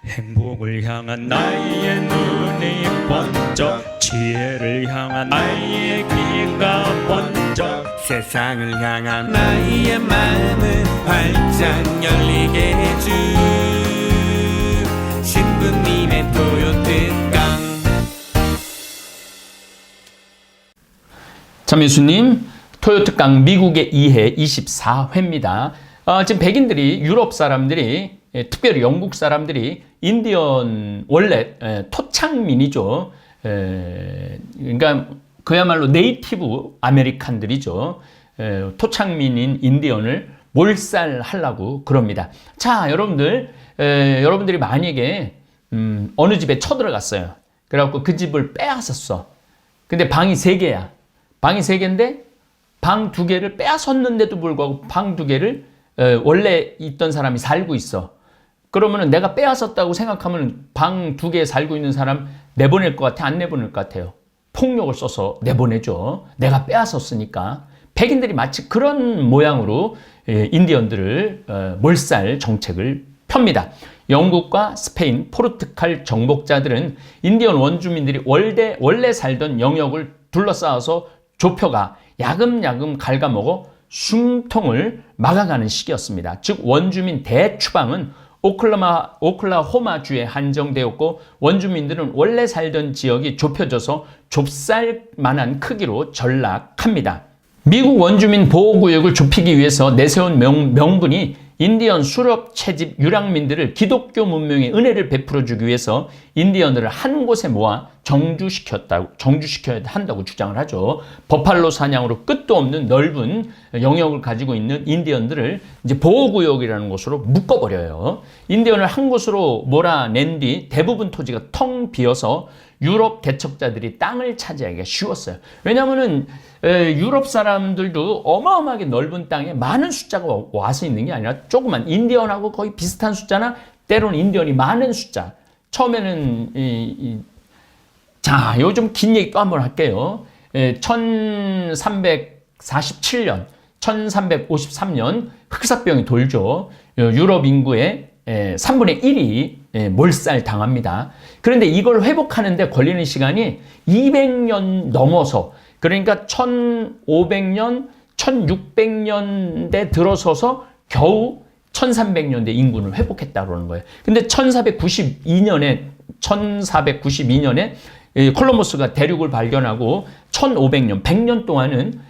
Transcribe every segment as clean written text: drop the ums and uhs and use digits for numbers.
행복을 향한 나의 눈이 번쩍, 지혜를 향한 나의 귀가 번쩍, 세상을 향한 나의 마음을 활짝 열리게 해준 신부님의 토요특강. 참 예수님, 토요특강 미국의 이해 24회입니다. 지금 백인들이, 유럽 사람들이, 특별히 영국 사람들이 인디언, 원래 토착민이죠. 그러니까 그야말로 네이티브 아메리칸들이죠. 토착민인 인디언을 몰살하려고 그럽니다. 자, 여러분들이 만약에 어느 집에 쳐들어갔어요. 그래갖고 그 집을 빼앗았어. 근데 방이 3개야. 방이 3개인데 방 2개를 빼앗았는데도 불구하고 방 2개를 원래 있던 사람이 살고 있어. 그러면은 내가 빼앗았다고 생각하면 방 2개에 살고 있는 사람 내보낼 것 같아? 안 내보낼 것 같아요? 폭력을 써서 내보내죠. 내가 빼앗았으니까. 백인들이 마치 그런 모양으로 인디언들을 몰살 정책을 펴니다. 영국과 스페인, 포르투갈 정복자들은 인디언 원주민들이 원래 살던 영역을 둘러싸아서 좁혀가 야금야금 갉아먹어 숨통을 막아가는 시기였습니다. 즉 원주민 대추방은 오클라호마주에 한정되었고 원주민들은 원래 살던 지역이 좁혀져서 좁쌀만한 크기로 전락합니다. 미국 원주민 보호구역을 좁히기 위해서 내세운 명분이 인디언 수렵 채집 유랑민들을 기독교 문명의 은혜를 베풀어주기 위해서 인디언들을 한 곳에 모아 정주시켜야 한다고 주장을 하죠. 버팔로 사냥으로 끝도 없는 넓은 영역을 가지고 있는 인디언들을 이제 보호구역이라는 곳으로 묶어버려요. 인디언을 한 곳으로 몰아낸 뒤 대부분 토지가 텅 비어서 유럽 개척자들이 땅을 차지하기가 쉬웠어요. 왜냐하면은 유럽 사람들도 어마어마하게 넓은 땅에 많은 숫자가 와서 있는 게 아니라 조그만 인디언하고 거의 비슷한 숫자나 때로는 인디언이 많은 숫자. 처음에는 자, 요즘 긴 얘기 또 한번 할게요. 1347년, 1353년 흑사병이 돌죠. 유럽 인구의 3분의 1이 몰살 당합니다. 그런데 이걸 회복하는데 걸리는 시간이 200년 넘어서, 그러니까 1500년, 1600년대 들어서서 겨우 1300년대 인구를 회복했다고 그러는 거예요. 근데 1492년에 콜럼버스가 대륙을 발견하고 1500년, 100년 동안은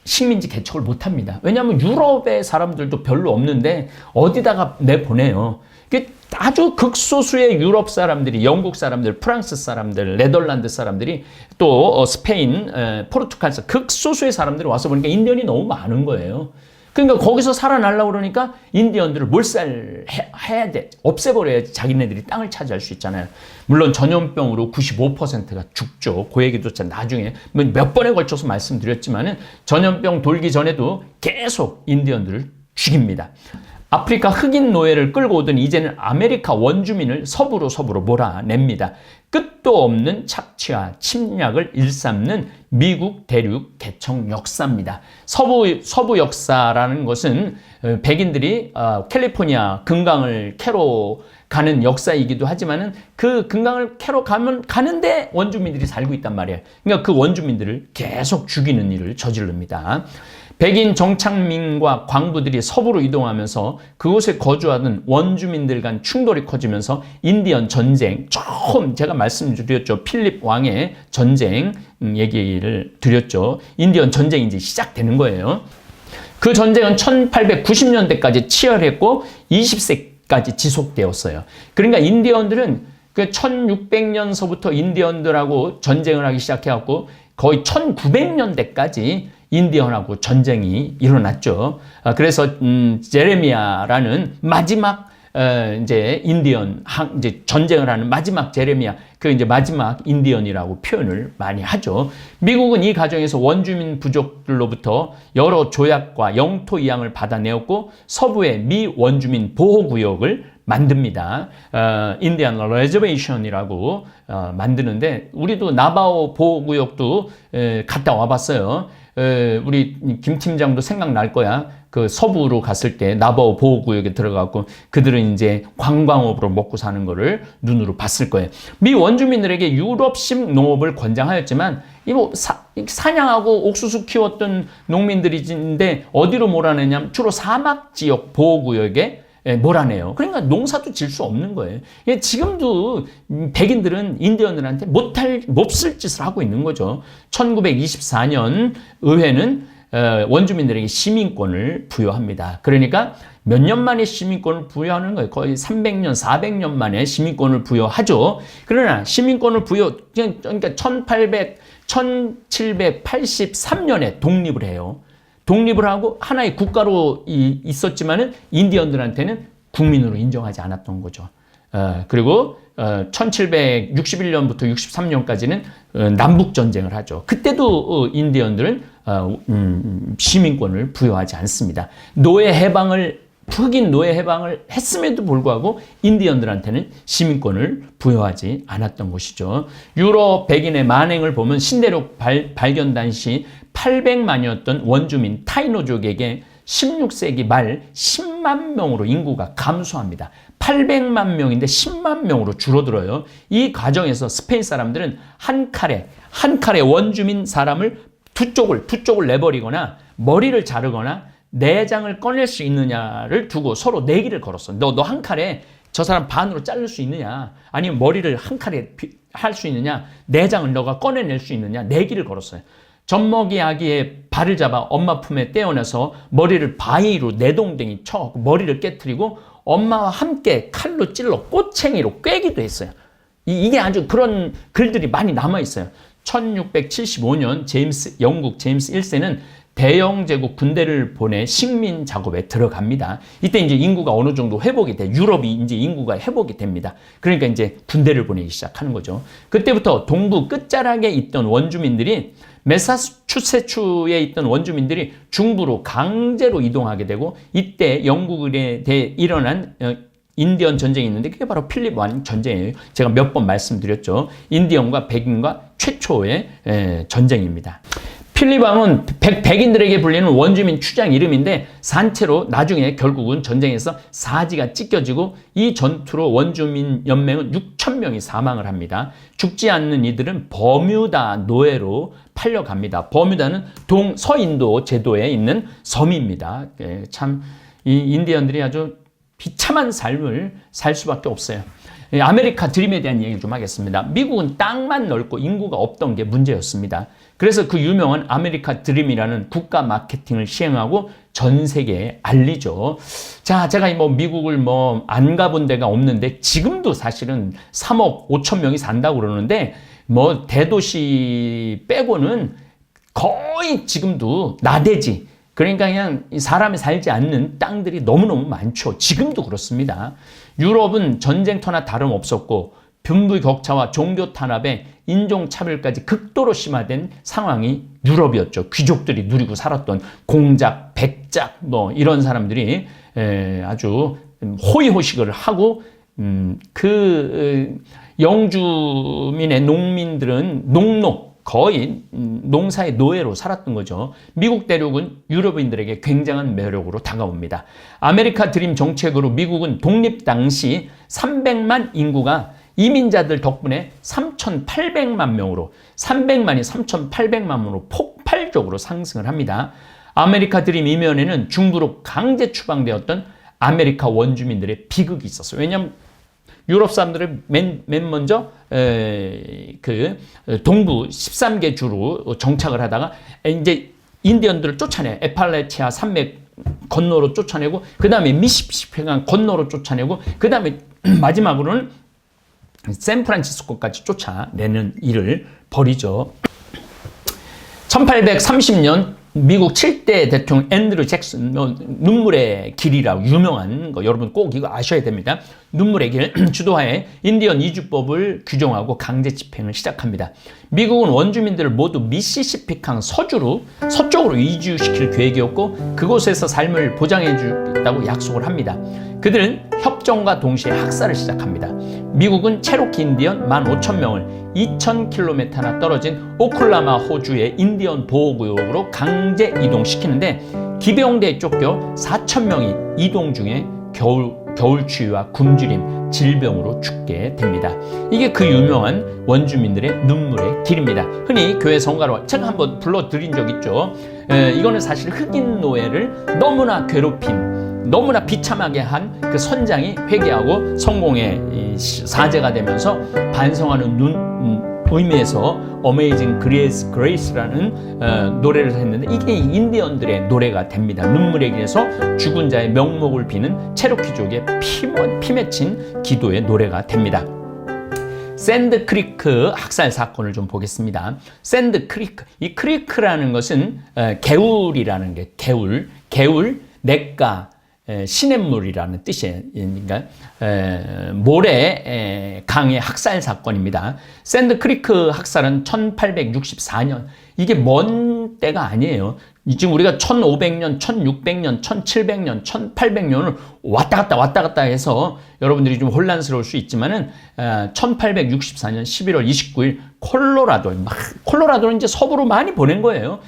식민지 개척을 못합니다. 왜냐하면 유럽의 사람들도 별로 없는데 어디다가 내보내요. 아주 극소수의 유럽 사람들이, 영국 사람들, 프랑스 사람들, 네덜란드 사람들이, 또 스페인, 포르투갈에서 극소수의 사람들이 와서 보니까 인디언이 너무 많은 거예요. 그러니까 거기서 살아나려고 그러니까 인디언들을 몰살해야 돼. 없애버려야지 자기네들이 땅을 차지할 수 있잖아요. 물론 전염병으로 95%가 죽죠. 그 얘기도 나중에 몇 번에 걸쳐서 말씀드렸지만은 전염병 돌기 전에도 계속 인디언들을 죽입니다. 아프리카 흑인 노예를 끌고 오더니 이제는 아메리카 원주민을 서부로 몰아냅니다. 끝도 없는 착취와 침략을 일삼는 미국 대륙 개척 역사입니다. 서부 역사라는 것은 백인들이 캘리포니아 금강을 캐러 가는 역사이기도 하지만은 그 금강을 캐러 가는데 원주민들이 살고 있단 말이에요. 그러니까 그 원주민들을 계속 죽이는 일을 저지릅니다. 백인 정착민과 광부들이 서부로 이동하면서 그곳에 거주하던 원주민들 간 충돌이 커지면서 인디언 전쟁, 처음 제가 말씀드렸죠. 필립 왕의 전쟁 얘기를 드렸죠. 인디언 전쟁이 이제 시작되는 거예요. 그 전쟁은 1890년대까지 치열했고 20세까지 지속되었어요. 그러니까 인디언들은 그 1600년서부터 인디언들하고 전쟁을 하기 시작해갖고 거의 1900년대까지 인디언하고 전쟁이 일어났죠. 그래서 제레미야라는 마지막 이제 인디언 이제 전쟁을 하는 마지막 제레미야, 그 이제 마지막 인디언이라고 표현을 많이 하죠. 미국은 이 과정에서 원주민 부족들로부터 여러 조약과 영토 이양을 받아내었고 서부의 미 원주민 보호구역을 만듭니다. 인디안 레저베이션이라고 만드는데 우리도 나바오 보호구역도 갔다 와봤어요. 우리 김 팀장도 생각날 거야. 그 서부로 갔을 때 나바오 보호구역에 들어가고 그들은 이제 관광업으로 먹고 사는 거를 눈으로 봤을 거예요. 미 원주민들에게 유럽식 농업을 권장하였지만 사냥하고 옥수수 키웠던 농민들인데 어디로 몰아내냐면 주로 사막 지역 보호구역에 몰아내요. 그러니까 농사도 질 수 없는 거예요. 지금도 백인들은 인디언들한테 몹쓸 짓을 하고 있는 거죠. 1924년 의회는 원주민들에게 시민권을 부여합니다. 그러니까 몇 년 만에 시민권을 부여하는 거예요. 거의 300년, 400년 만에 시민권을 부여하죠. 그러나 시민권을 그러니까 1783년에 독립을 해요. 독립을 하고 하나의 국가로 있었지만은 인디언들한테는 국민으로 인정하지 않았던 거죠. 그리고 1761년부터 63년까지는 남북 전쟁을 하죠. 그때도 인디언들은 시민권을 부여하지 않습니다. 흑인 노예 해방을 했음에도 불구하고 인디언들한테는 시민권을 부여하지 않았던 것이죠. 유럽 백인의 만행을 보면 신대륙 발견 당시 800만이었던 원주민 타이노족에게 16세기 말 10만 명으로 인구가 감소합니다. 800만 명인데 10만 명으로 줄어들어요. 이 과정에서 스페인 사람들은 한 칼에 원주민 사람을 두 쪽을 내버리거나 머리를 자르거나 내장을 꺼낼 수 있느냐를 두고 서로 내기를 걸었어. 너 한 칼에 저 사람 반으로 자를 수 있느냐? 아니면 머리를 한 칼에 할 수 있느냐? 내장을 너가 꺼내낼 수 있느냐? 내기를 걸었어요. 젖먹이 아기의 발을 잡아 엄마 품에 떼어내서 머리를 바위로 내동댕이 쳐 머리를 깨트리고 엄마와 함께 칼로 찔러 꼬챙이로 꿰기도 했어요. 이게 아주 그런 글들이 많이 남아 있어요. 1675년 영국 제임스 1세는 대영 제국 군대를 보내 식민 작업에 들어갑니다. 이때 이제 인구가 어느 정도 회복이 돼. 유럽이 이제 인구가 회복이 됩니다. 그러니까 이제 군대를 보내기 시작하는 거죠. 그때부터 동부 끝자락에 있던 원주민들이 매사추세츠에 있던 원주민들이 중부로 강제로 이동하게 되고 이때 영국에 대해 일어난 인디언 전쟁이 있는데 그게 바로 필립 왕 전쟁이에요. 제가 몇 번 말씀드렸죠. 인디언과 백인과 최초의 전쟁입니다. 필립 왕은 백인들에게 불리는 원주민 추장 이름인데 산채로 나중에 결국은 전쟁에서 사지가 찢겨지고 이 전투로 원주민 연맹은 6,000명이 사망을 합니다. 죽지 않는 이들은 버뮤다 노예로 팔려갑니다. 버뮤다는 서인도 제도에 있는 섬입니다. 참 이 인디언들이 아주 비참한 삶을 살 수밖에 없어요. 아메리카 드림에 대한 얘기 좀 하겠습니다. 미국은 땅만 넓고 인구가 없던 게 문제였습니다. 그래서 그 유명한 아메리카 드림이라는 국가 마케팅을 시행하고 전 세계에 알리죠. 자, 제가 미국을 안 가본 데가 없는데 지금도 사실은 3억 5천 명이 산다고 그러는데 대도시 빼고는 거의 지금도 나대지. 그러니까 그냥 사람이 살지 않는 땅들이 너무너무 많죠. 지금도 그렇습니다. 유럽은 전쟁터나 다름없었고 빈부격차와 종교 탄압에 인종차별까지 극도로 심화된 상황이 유럽이었죠. 귀족들이 누리고 살았던 공작, 백작 이런 사람들이 아주 호의호식을 하고 영주민의 농민들은 거의 농사의 노예로 살았던 거죠. 미국 대륙은 유럽인들에게 굉장한 매력으로 다가옵니다. 아메리카 드림 정책으로 미국은 독립 당시 300만 인구가 이민자들 덕분에 3,800만 명으로 300만이 3,800만으로 폭발적으로 상승을 합니다. 아메리카 드림 이면에는 중부로 강제 추방되었던 아메리카 원주민들의 비극이 있었어요. 왜냐하면 유럽 사람들을 맨 먼저 동부 13개 주로 정착을 하다가 이제 인디언들을 쫓아내 에팔레치아 산맥 건너로 쫓아내고 그 다음에 미시시피강 건너로 쫓아내고 그 다음에 마지막으로는 샌프란시스코까지 쫓아내는 일을 벌이죠. 1830년 미국 7대 대통령 앤드류 잭슨 눈물의 길이라고 유명한 거 여러분 꼭 이거 아셔야 됩니다. 눈물의 길 주도하에 인디언 이주법을 규정하고 강제 집행을 시작합니다. 미국은 원주민들을 모두 미시시피강 서쪽으로 이주시킬 계획이었고 그곳에서 삶을 보장해 주겠다고 약속을 합니다. 그들은 협정과 동시에 학살을 시작합니다. 미국은 체로키 인디언 15,000명을 2,000km나 떨어진 오클라마 호주의 인디언 보호구역으로 강제 이동시키는데 기병대에 쫓겨 4,000명이 이동 중에 겨울추위와 굶주림, 질병으로 죽게 됩니다. 이게 그 유명한 원주민들의 눈물의 길입니다. 흔히 교회 성가로 제가 한번 불러드린 적 있죠. 이거는 사실 흑인 노예를 너무나 괴롭힘, 너무나 비참하게 한 그 선장이 회개하고 성공의 사제가 되면서 반성하는 의미에서 Amazing Grace라는 노래를 했는데 이게 인디언들의 노래가 됩니다. 눈물의 길에서 죽은 자의 명목을 비는 체로키족의 피 맺힌 기도의 노래가 됩니다. 샌드 크리크 학살 사건을 좀 보겠습니다. 샌드 크리크, 이 크리크라는 것은 개울이라는 게 개울, 냇가, 시냇물이라는 뜻이에요. 그러니까 모래 강의 학살 사건입니다. 샌드 크리크 학살은 1864년. 이게 먼 때가 아니에요. 지금 우리가 1500년, 1600년, 1700년, 1800년을 왔다 갔다 해서 여러분들이 좀 혼란스러울 수 있지만은 1864년 11월 29일 콜로라도는 이제 서부로 많이 보낸 거예요.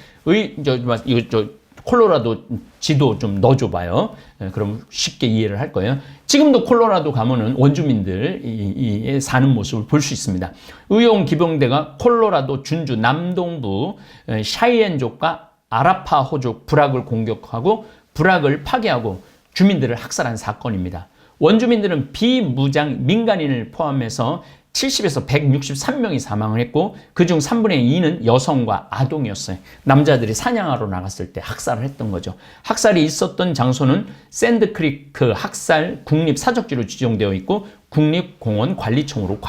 콜로라도 지도 좀 넣어줘봐요. 그럼 쉽게 이해를 할 거예요. 지금도 콜로라도 가면은 원주민들이 사는 모습을 볼 수 있습니다. 의용 기병대가 콜로라도 준주 남동부 샤이엔족과 아라파호족 부락을 공격하고 부락을 파괴하고 주민들을 학살한 사건입니다. 원주민들은 비무장 민간인을 포함해서 70에서 163명이 사망을 했고 그중 3분의 2는 여성과 아동이었어요. 남자들이 사냥하러 나갔을 때 학살을 했던 거죠. 학살이 있었던 장소는 샌드크리크 학살 국립사적지로 지정되어 있고 국립공원 관리청으로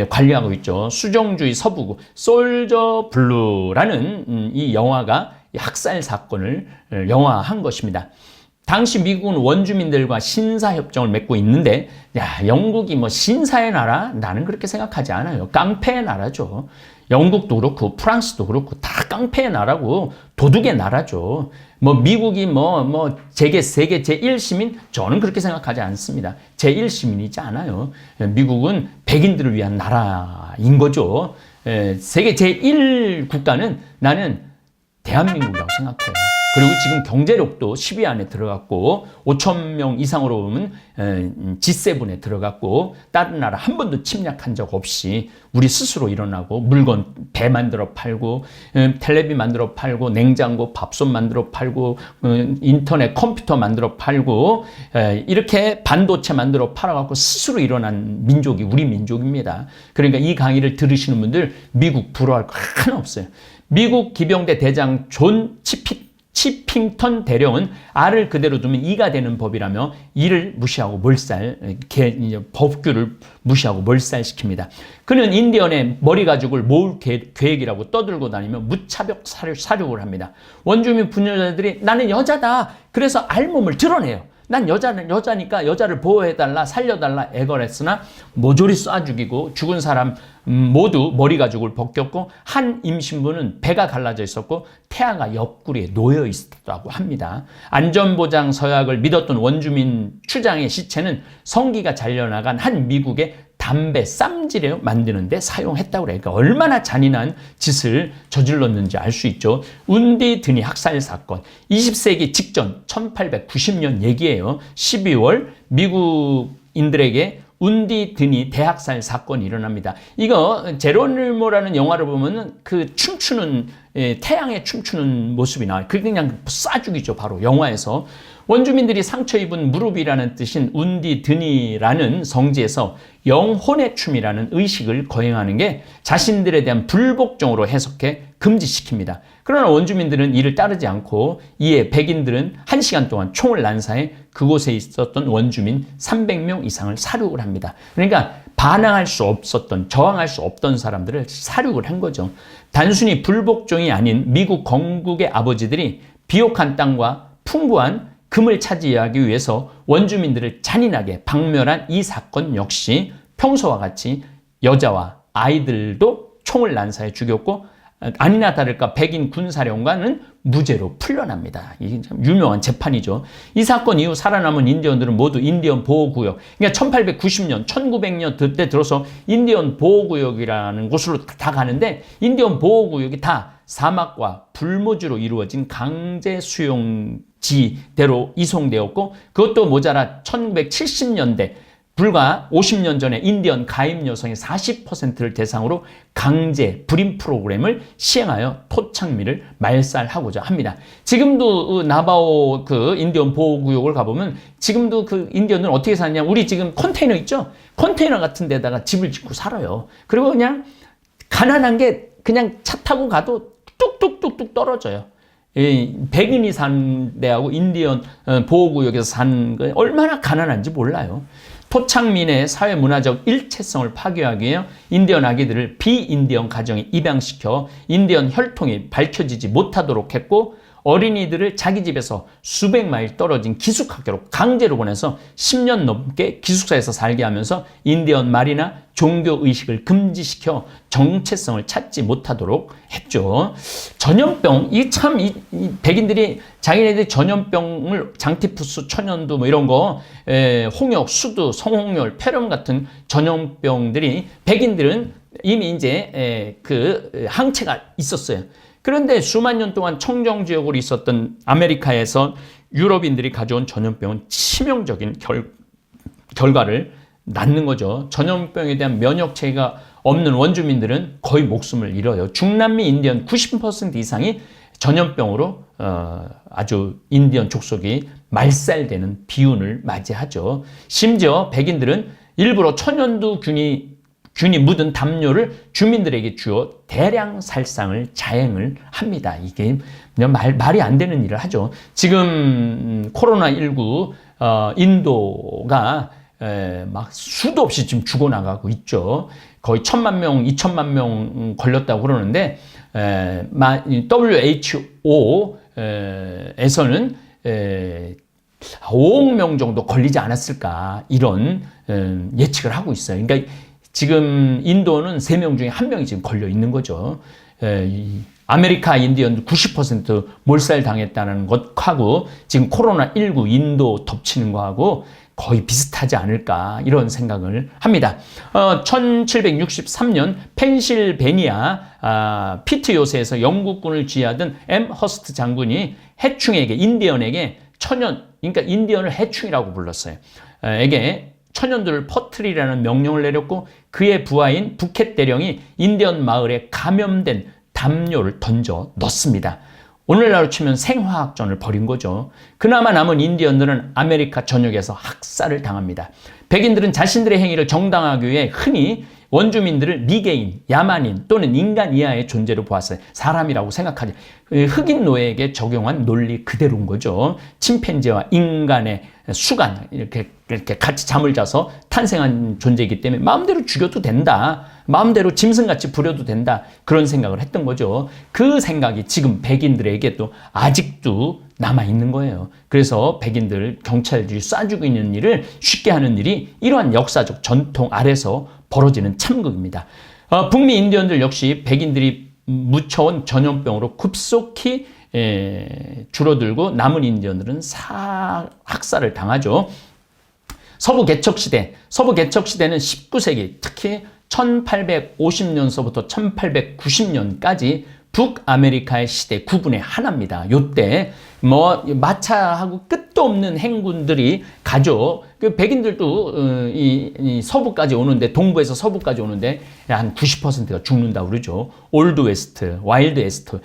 관리하고 있죠. 수정주의 서부구 솔저 블루라는 이 영화가 학살 사건을 영화한 것입니다. 당시 미국은 원주민들과 신사협정을 맺고 있는데 영국이 뭐 신사의 나라? 나는 그렇게 생각하지 않아요. 깡패의 나라죠. 영국도 그렇고 프랑스도 그렇고 다 깡패의 나라고 도둑의 나라죠. 뭐 미국이 세계 제1시민? 저는 그렇게 생각하지 않습니다. 제1시민이지 않아요. 미국은 백인들을 위한 나라인 거죠. 세계 제1 국가는 나는 대한민국이라고 생각해요. 그리고 지금 경제력도 10위 안에 들어갔고 5,000명 이상으로 보면 G7에 들어갔고 다른 나라 한 번도 침략한 적 없이 우리 스스로 일어나고 물건 배 만들어 팔고 텔레비 만들어 팔고 냉장고 밥솥 만들어 팔고 인터넷 컴퓨터 만들어 팔고 이렇게 반도체 만들어 팔아갖고 스스로 일어난 민족이 우리 민족입니다. 그러니까 이 강의를 들으시는 분들 미국 부러워할 거 하나 없어요. 미국 기병대 대장 존 치핑턴 대령은 알을 그대로 두면 이가 되는 법이라며 이를 무시하고 법규를 무시하고 몰살시킵니다. 그는 인디언의 머리 가죽을 모을 계획이라고 떠들고 다니며 무차별 사륙을 합니다. 원주민 부녀자들이 나는 여자다. 그래서 알몸을 드러내요. 난 여자니까 여자를 보호해달라, 살려달라 애걸했으나 모조리 쏴 죽이고 죽은 사람 모두 머리 가죽을 벗겼고 한 임신부는 배가 갈라져 있었고 태아가 옆구리에 놓여 있었다고 합니다. 안전보장 서약을 믿었던 원주민 추장의 시체는 성기가 잘려나간 한 미국의 담배 쌈지를 만드는데 사용했다고 그래요. 그러니까 얼마나 잔인한 짓을 저질렀는지 알 수 있죠. 운디 드니 학살 사건 20세기 직전 1890년 얘기예요. 12월 미국인들에게 운디 드니 대학살 사건이 일어납니다. 이거 제로니모라는 영화를 보면은 그 춤추는 태양에 춤추는 모습이 나와요. 그냥 쏴죽이죠. 바로 영화에서. 원주민들이 상처 입은 무릎이라는 뜻인 운디 드니라는 성지에서 영혼의 춤이라는 의식을 거행하는 게 자신들에 대한 불복종으로 해석해 금지시킵니다. 그러나 원주민들은 이를 따르지 않고 이에 백인들은 1시간 동안 총을 난사해 그곳에 있었던 원주민 300명 이상을 사륙을 합니다. 그러니까 반항할 수 없었던, 저항할 수 없던 사람들을 사륙을 한 거죠. 단순히 불복종이 아닌 미국 건국의 아버지들이 비옥한 땅과 풍부한 금을 차지하기 위해서 원주민들을 잔인하게 박멸한 이 사건 역시 평소와 같이 여자와 아이들도 총을 난사해 죽였고 아니나 다를까 백인 군사령관은 무죄로 풀려납니다. 이게 참 유명한 재판이죠. 이 사건 이후 살아남은 인디언들은 모두 인디언 보호구역, 그러니까 1890년, 1900년 그때 들어서 인디언 보호구역이라는 곳으로 다 가는데, 인디언 보호구역이 다 사막과 불모지로 이루어진 강제 수용지대로 이송되었고, 그것도 모자라 1970년대 불과 50년 전에 인디언 가입 여성의 40%를 대상으로 강제 불임 프로그램을 시행하여 토착민을 말살하고자 합니다. 지금도 나바오 그 인디언 보호구역을 가보면 지금도 그 인디언들은 어떻게 사냐? 우리 지금 컨테이너 있죠? 컨테이너 같은 데다가 집을 짓고 살아요. 그리고 그냥 가난한 게 그냥 차 타고 가도 뚝뚝뚝뚝 떨어져요. 백인이 산 데하고 인디언 보호구역에서 산 거 얼마나 가난한지 몰라요. 토착민의 사회문화적 일체성을 파괴하기 위해 인디언 아기들을 비인디언 가정에 입양시켜 인디언 혈통이 밝혀지지 못하도록 했고, 어린이들을 자기 집에서 수백 마일 떨어진 기숙학교로 강제로 보내서 10년 넘게 기숙사에서 살게 하면서 인디언 말이나 종교의식을 금지시켜 정체성을 찾지 못하도록 했죠. 전염병, 이 백인들이 자기네들이 전염병을 장티푸스, 천연두 뭐 이런 거, 홍역, 수두, 성홍열, 폐렴 같은 전염병들이 백인들은 이미 이제 그 항체가 있었어요. 그런데 수만 년 동안 청정 지역으로 있었던 아메리카에서 유럽인들이 가져온 전염병은 치명적인 결과를 낳는 거죠. 전염병에 대한 면역체계가 없는 원주민들은 거의 목숨을 잃어요. 중남미 인디언 90% 이상이 전염병으로 아주 인디언 족속이 말살되는 비운을 맞이하죠. 심지어 백인들은 일부러 천연두 균이 묻은 담요를 주민들에게 주어 대량 살상을 자행을 합니다. 이게 그냥 말이 안 되는 일을 하죠. 지금 코로나19 인도가 막 수도 없이 지금 죽어나가고 있죠. 거의 1000만 명, 2000만 명 걸렸다고 그러는데, WHO에서는 5억 명 정도 걸리지 않았을까, 이런 예측을 하고 있어요. 그러니까 지금 인도는 3명 중에 1명이 지금 걸려 있는 거죠. 아메리카 인디언 90% 몰살당했다는 것하고 지금 코로나19 인도 덮치는 거하고 거의 비슷하지 않을까, 이런 생각을 합니다. 1763년 펜실베니아 피트 요새에서 영국군을 지휘하던 엠허스트 장군이 해충에게, 인디언에게 그러니까 인디언을 해충이라고 불렀어요. 에게 천연두를 퍼뜨리라는 명령을 내렸고, 그의 부하인 부켓 대령이 인디언 마을에 감염된 담요를 던져 넣습니다. 오늘날로 치면 생화학전을 벌인 거죠. 그나마 남은 인디언들은 아메리카 전역에서 학살을 당합니다. 백인들은 자신들의 행위를 정당화하기 위해 흔히 원주민들을 미개인, 야만인 또는 인간 이하의 존재로 보았어요. 사람이라고 생각하지. 흑인 노예에게 적용한 논리 그대로인 거죠. 침팬지와 인간의 수간, 이렇게 같이 잠을 자서 탄생한 존재이기 때문에 마음대로 죽여도 된다, 마음대로 짐승같이 부려도 된다, 그런 생각을 했던 거죠. 그 생각이 지금 백인들에게도 아직도 남아있는 거예요. 그래서 백인들 경찰들이 쏴주고 있는 일을 쉽게 하는 일이 이러한 역사적 전통 아래서 벌어지는 참극입니다. 북미 인디언들 역시 백인들이 묻혀온 전염병으로 급속히 줄어들고 남은 인디언들은 학살을 당하죠. 서부 개척시대는 19세기, 특히 1850년서부터 1890년까지 북아메리카의 시대 9분의 하나입니다. 요때 마차하고 끝도 없는 행군들이 가죠. 그 백인들도 이 서부까지 오는데, 동부에서 서부까지 오는데 한 90%가 죽는다고 그러죠. 올드 웨스트, 와일드 웨스트.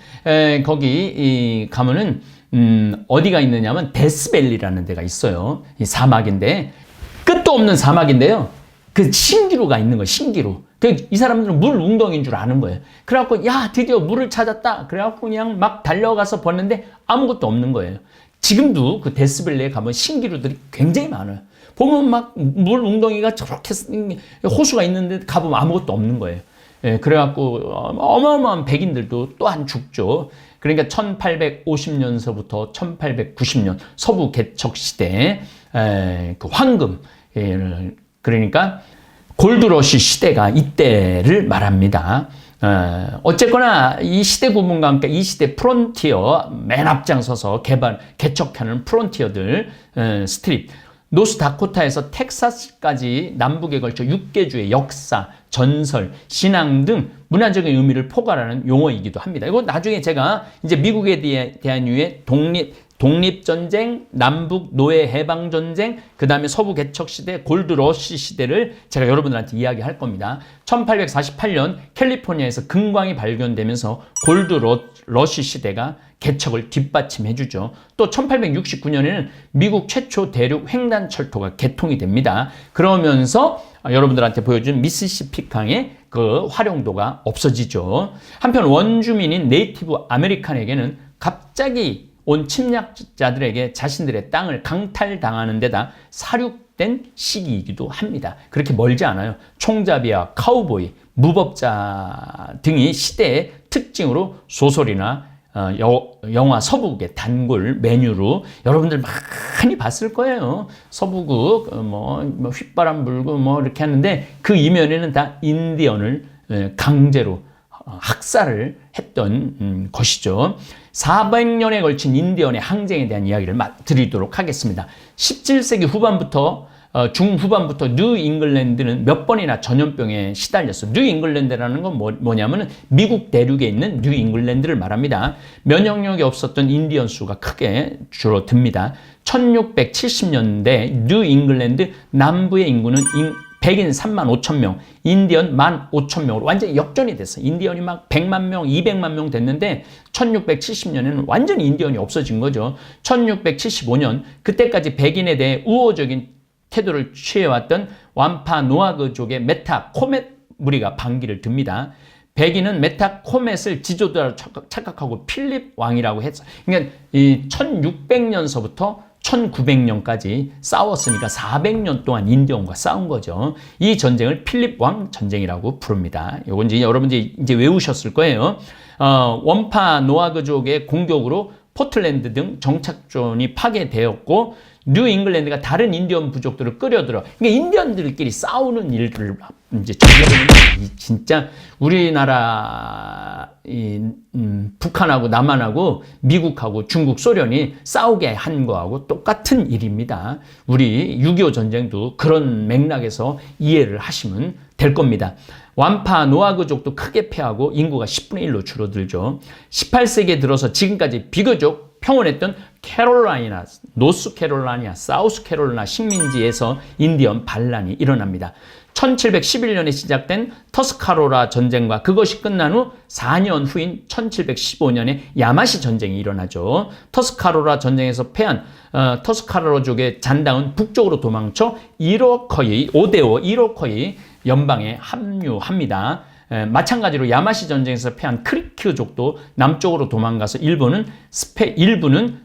거기 가면은 어디가 있느냐면 데스밸리라는 데가 있어요. 이 사막인데, 끝도 없는 사막인데요. 그 신기루가 있는 거예요. 신기루. 이 사람들은 물 웅덩이인 줄 아는 거예요. 그래갖고 야, 드디어 물을 찾았다. 그래갖고 그냥 막 달려가서 봤는데 아무것도 없는 거예요. 지금도 그 데스밸리에 가면 신기루들이 굉장히 많아요. 보면 막 물 웅덩이가 저렇게 호수가 있는데 가보면 아무것도 없는 거예요. 그래갖고 어마어마한 백인들도 또한 죽죠. 그러니까 1850년서부터 1890년 서부 개척 시대 그 황금, 그러니까 골드러시 시대가 이때를 말합니다. 어쨌거나 이 시대 구분과 함께 이 시대 프론티어 맨 앞장서서 개척하는 프론티어들 스트립 노스다코타에서 텍사스까지 남북에 걸쳐 6개주의 역사, 전설, 신앙 등 문화적인 의미를 포괄하는 용어이기도 합니다. 이거 나중에 제가 이제 미국에 대한 이후에 독립전쟁, 남북 노예 해방전쟁, 그 다음에 서부 개척시대, 골드러시 시대를 제가 여러분들한테 이야기할 겁니다. 1848년 캘리포니아에서 금광이 발견되면서 골드러시 시대가 개척을 뒷받침해주죠. 또 1869년에는 미국 최초 대륙 횡단철도가 개통이 됩니다. 그러면서 여러분들한테 보여준 미시시피강의 그 활용도가 없어지죠. 한편 원주민인 네이티브 아메리칸에게는 갑자기 온 침략자들에게 자신들의 땅을 강탈당하는 데다 사륙된 시기이기도 합니다. 그렇게 멀지 않아요. 총잡이와 카우보이, 무법자 등이 시대의 특징으로 소설이나 영화 서부극의 단골 메뉴로 여러분들 많이 봤을 거예요. 서부극 뭐 휘바람 불고 뭐 이렇게 하는데 그 이면에는 다 인디언을 강제로 학살을 했던 것이죠. 400년에 걸친 인디언의 항쟁에 대한 이야기를 드리도록 하겠습니다. 17세기 후반부터 중후반부터 뉴 잉글랜드는 몇 번이나 전염병에 시달렸어. 뉴 잉글랜드라는 건 뭐냐면은 미국 대륙에 있는 뉴 잉글랜드를 말합니다. 면역력이 없었던 인디언 수가 크게 줄어듭니다. 1670년대 뉴 잉글랜드 남부의 인구는 백인 3만 5천 명, 인디언 1만 5천 명으로 완전히 역전이 됐어요. 인디언이 막 100만 명, 200만 명 됐는데 1670년에는 완전히 인디언이 없어진 거죠. 1675년 그때까지 백인에 대해 우호적인 태도를 취해왔던 완파노아그족의 메타코멧 무리가 반기를 듭니다. 백인은 메타코멧을 지도자로 착각하고 필립 왕이라고 했어요. 그러니까 이 1600년서부터 1900년까지 싸웠으니까 400년 동안 인디언과 싸운 거죠. 이 전쟁을 필립 왕 전쟁이라고 부릅니다. 요건 이제 여러분들이 이제 외우셨을 거예요. 원파 노아그족의 공격으로 포틀랜드 등 정착존이 파괴되었고 뉴 잉글랜드가 다른 인디언 부족들을 끌어들여 그러니까 인디언들끼리 싸우는 일들을 이제 저지르는 진짜 우리나라 북한하고 남한하고 미국하고 중국 소련이 싸우게 한 거하고 똑같은 일입니다. 우리 6.25 전쟁도 그런 맥락에서 이해를 하시면 될 겁니다. 완파 노아그족도 크게 패하고 인구가 10분의 1로 줄어들죠. 18세기에 들어서 지금까지 비교적 평온했던 캐롤라이나, 노스캐롤라이나, 사우스캐롤라이나 식민지에서 인디언 반란이 일어납니다. 1711년에 시작된 터스카로라 전쟁과 그것이 끝난 후 4년 후인 1715년에 야마시 전쟁이 일어나죠. 터스카로라 전쟁에서 패한 터스카로족의 잔당은 북쪽으로 도망쳐 이로커이 5대5 이로커이 연방에 합류합니다. 마찬가지로 야마시 전쟁에서 패한 크리크족도 남쪽으로 도망가서 일부는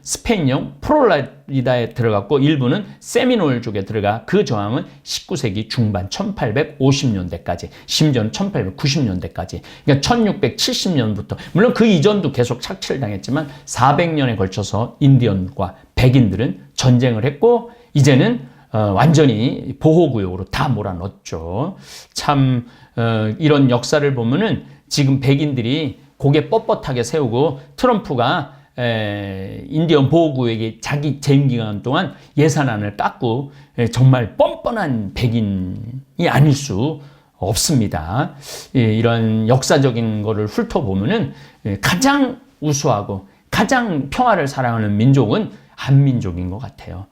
스페인령 프롤라리다에 들어갔고 일부는 세미놀족에 들어가 그 저항은 19세기 중반 1850년대까지 심지어는 1890년대까지 그러니까 1670년부터 물론 그 이전도 계속 착취를 당했지만 400년에 걸쳐서 인디언과 백인들은 전쟁을 했고 이제는 완전히 보호구역으로 다 몰아넣었죠. 참 이런 역사를 보면은 지금 백인들이 고개 뻣뻣하게 세우고 트럼프가 인디언 보호구역에 자기 재임 기간 동안 예산안을 깎고 정말 뻔뻔한 백인이 아닐 수 없습니다. 이런 역사적인 거를 훑어보면은 가장 우수하고 가장 평화를 사랑하는 민족은 한민족인 것 같아요.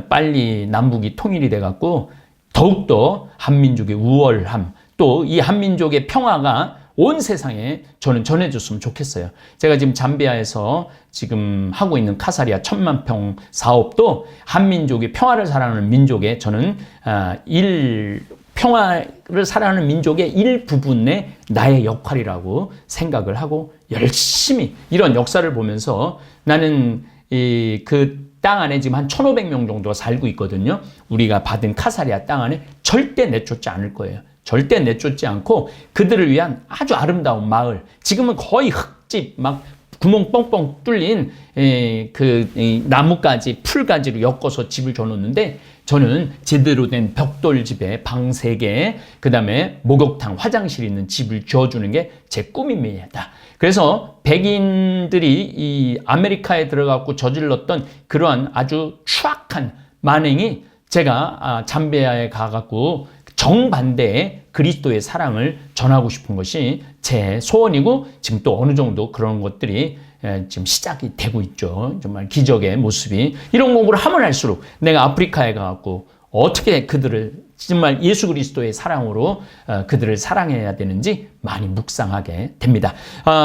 빨리 남북이 통일이 돼갖고 더욱더 한민족의 우월함 또 이 한민족의 평화가 온 세상에 저는 전해줬으면 좋겠어요. 제가 지금 잠비아에서 지금 하고 있는 카사리아 1000만평 사업도 한민족이 평화를 사랑하는 민족의 저는 평화를 사랑하는 민족의 일부분의 나의 역할이라고 생각을 하고 열심히 이런 역사를 보면서 나는 그 땅 안에 지금 한 1500명 정도가 살고 있거든요. 우리가 받은 카사리아 땅 안에 절대 내쫓지 않을 거예요. 절대 내쫓지 않고 그들을 위한 아주 아름다운 마을. 지금은 거의 흙집 막 구멍 뻥뻥 뚫린 나무가지 풀가지로 엮어서 집을 줘놓는데 저는 제대로 된 벽돌집에 방 3개, 그 다음에 목욕탕, 화장실 있는 집을 지어주는 게 제 꿈입니다. 그래서 백인들이 이 아메리카에 들어가고 저질렀던 그러한 아주 추악한 만행이 제가 잠비아에 가갖고 정반대의 그리스도의 사랑을 전하고 싶은 것이 제 소원이고, 지금 또 어느 정도 그런 것들이 지금 시작이 되고 있죠. 정말 기적의 모습이. 이런 공부를 하면 할수록 내가 아프리카에 가갖고 어떻게 그들을 정말 예수 그리스도의 사랑으로 그들을 사랑해야 되는지 많이 묵상하게 됩니다.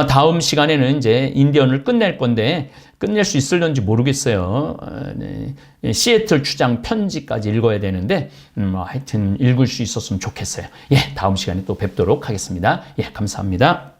다음 시간에는 이제 인디언을 끝낼 건데 끝낼 수 있을런지 모르겠어요. 네. 시애틀 주장 편지까지 읽어야 되는데 하여튼 읽을 수 있었으면 좋겠어요. 예, 다음 시간에 또 뵙도록 하겠습니다. 예, 감사합니다.